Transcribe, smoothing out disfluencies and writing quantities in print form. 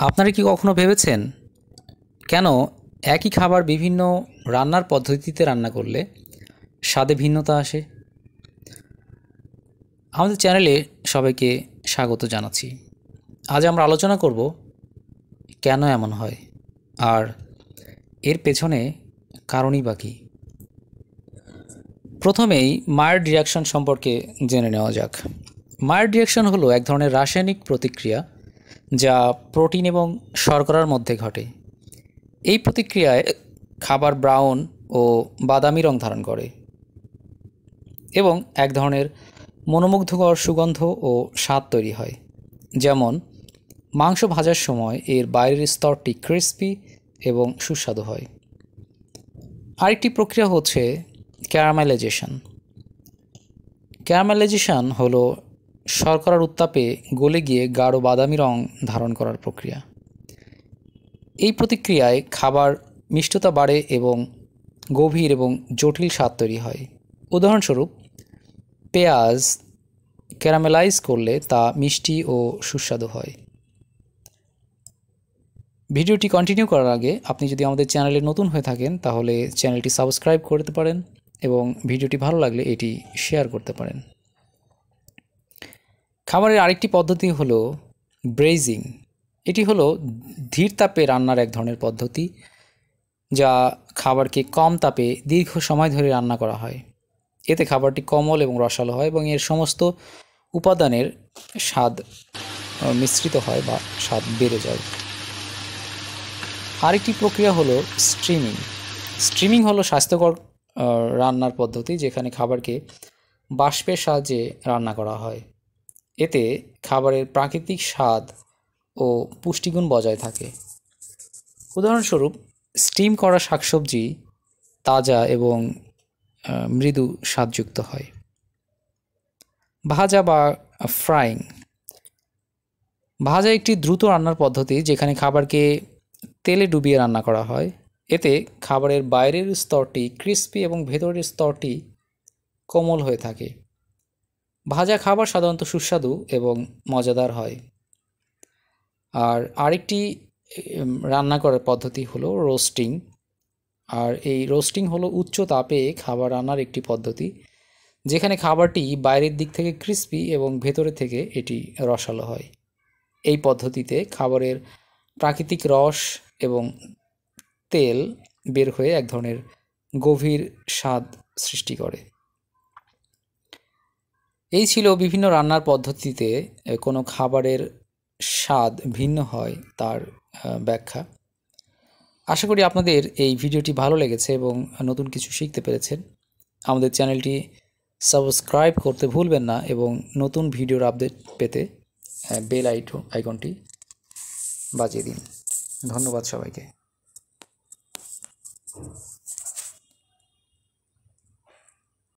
আপনারা কি কখনো ভেবেছেন কেন একই খাবার বিভিন্ন রান্নার পদ্ধতিতে রান্না করলে স্বাদে ভিন্নতা আসে? আমাদের চ্যানেলে সবাইকে স্বাগত জানাচ্ছি। আজ আমরা আলোচনা করব কেন এমন হয় আর এর পেছনে কারণই বা কী। প্রথমেই মায়ার্ড রিয়াকশন সম্পর্কে জেনে নেওয়া যাক। মায়ার্ড রিয়াকশন হলো এক ধরনের রাসায়নিক প্রতিক্রিয়া যা প্রোটিন এবং শর্করার মধ্যে ঘটে। এই প্রতিক্রিয়ায় খাবার ব্রাউন ও বাদামি রং ধারণ করে এবং এক ধরনের মনোমুগ্ধকর সুগন্ধ ও স্বাদ তৈরি হয়। যেমন মাংস ভাজার সময় এর বাইরের স্তরটি ক্রিস্পি এবং সুস্বাদু হয়। আরেকটি প্রক্রিয়া হচ্ছে ক্যারামেলাইজেশন। ক্যারামেলাইজেশন হলো শর্করার উত্তাপে গলে গিয়ে গাঢ় বাদামি রং ধারণ করার প্রক্রিয়া। এই প্রতিক্রিয়ায় খাবার মিষ্টতা বাড়ে এবং গভীর এবং জটিল স্বাদ তৈরি হয়। উদাহরণস্বরূপ, পেঁয়াজ ক্যারামেলাইজ করলে তা মিষ্টি ও সুস্বাদু হয়। ভিডিওটি কন্টিনিউ করার আগে আপনি যদি আমাদের চ্যানেলে নতুন হয়ে থাকেন তাহলে চ্যানেলটি সাবস্ক্রাইব করতে পারেন এবং ভিডিওটি ভালো লাগলে এটি শেয়ার করতে পারেন। খাবারের আরেকটি পদ্ধতি হলো ব্রেজিং। এটি হলো ধীর তাপে রান্নার এক ধরনের পদ্ধতি যা খাবারকে কম তাপে দীর্ঘ সময় ধরে রান্না করা হয়। এতে খাবারটি কোমল এবং রসালো হয় এবং এর সমস্ত উপাদানের স্বাদ মিশ্রিত হয় বা স্বাদ বেড়ে যায়। আরেকটি প্রক্রিয়া হলো স্ট্রিমিং। স্ট্রিমিং হলো স্বাস্থ্যকর রান্নার পদ্ধতি যেখানে খাবারকে বাষ্পের সাহায্যে রান্না করা হয়। এতে খাবারের প্রাকৃতিক স্বাদ ও পুষ্টিগুণ বজায় থাকে। উদাহরণস্বরূপ, স্টিম করা শাকসবজি তাজা এবং মৃদু স্বাদযুক্ত হয়। ভাজা বা ফ্রাইং। ভাজা একটি দ্রুত রান্নার পদ্ধতি যেখানে খাবারকে তেলে ডুবিয়ে রান্না করা হয়। এতে খাবারের বাইরের স্তরটি ক্রিস্পি এবং ভেতরের স্তরটি কোমল হয়ে থাকে। ভাজা খাবার সাধারণত সুস্বাদু এবং মজাদার হয়। আর আরেকটি রান্না করার পদ্ধতি হলো রোস্টিং। আর এই রোস্টিং হলো উচ্চ তাপে খাবার রান্নার একটি পদ্ধতি যেখানে খাবারটি বাইরের দিক থেকে ক্রিস্পি এবং ভেতরে থেকে এটি রসালো হয়। এই পদ্ধতিতে খাবারের প্রাকৃতিক রস এবং তেল বের হয়ে এক ধরনের গভীর স্বাদ সৃষ্টি করে। এই ছিল বিভিন্ন রান্নার পদ্ধতিতে কোনো খাবারের স্বাদ ভিন্ন হয় তার ব্যাখ্যা। আশা করি আপনাদের এই ভিডিওটি ভালো লেগেছে এবং নতুন কিছু শিখতে পেরেছেন। আমাদের চ্যানেলটি সাবস্ক্রাইব করতে ভুলবেন না এবং নতুন ভিডিওর আপডেট পেতে বেল আইকনটি বাজিয়ে দিন। ধন্যবাদ সবাইকে।